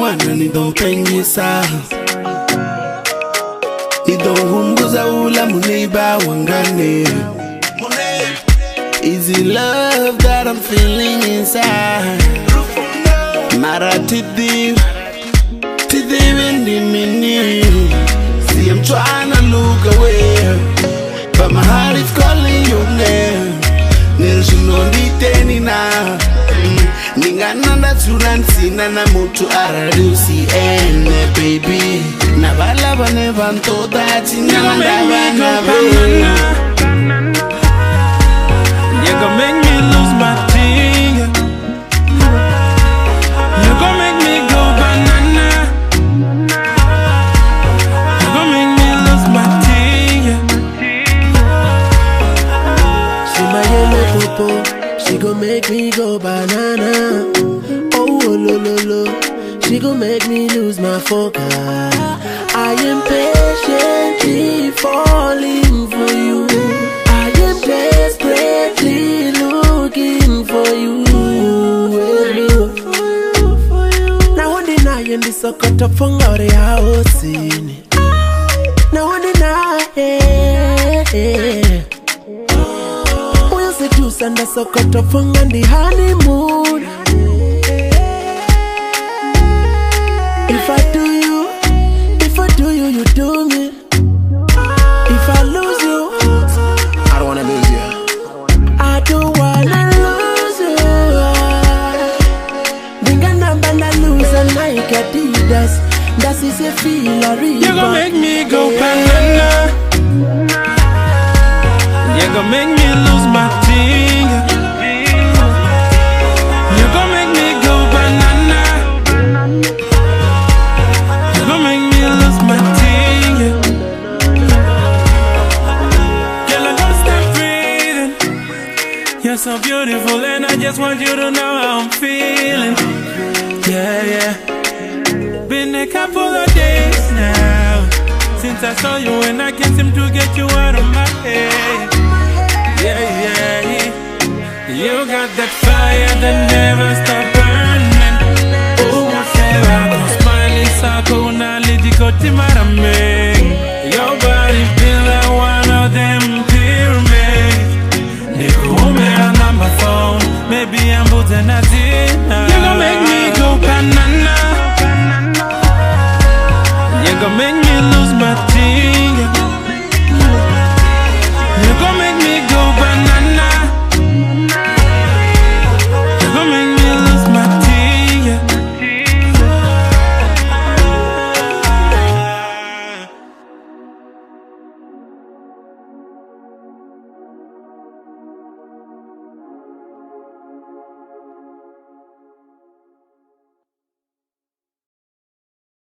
mwana nidompengisa nidohumbuza ula muneiba wangane. Is it love that I'm feeling inside? Mara tidi wendi mini. See I'm trying to look away, but my heart is calling your name. Nilshunonditeni na Ningananda turansina na mutu ararusi ene baby. Na bala bane banto dati nanda bana baby. You gon' make me lose my thing. You gon' make me go banana. You gon' make me lose my thing. She my yellow popo, she gon' make me go banana. Oh, lo lo lo, she gon' make me lose my focus. I am patiently falling for you. I am desperately looking for you. Now one day I am the socket of funga the house in. Now one day we seduce and the socket of funga and the honeymoon. If I do you, you do me. If I lose you, I don't wanna lose you. I don't wanna lose you. Bingana banda lose and Nike Adidas. That is a feel a real. You gon' make me go banana. You gon' make me lose my thing. You gon' make me go banana. You gon' make me lose my thing. Girl, I gotta stop breathing. You're so beautiful and I just want you to know how I'm feeling. Yeah, yeah. Been a couple of days now since I saw you and I can't seem to get you out of my head. Yeah, yeah, yeah. You got that fire that never stop burning. Oh, whatever. Smiling circle, now lady kotimarame. Your body feel like one of them pyramids. They call me on my phone. Maybe I'm putting a dinner. You gon' make me go banana. You gon' make me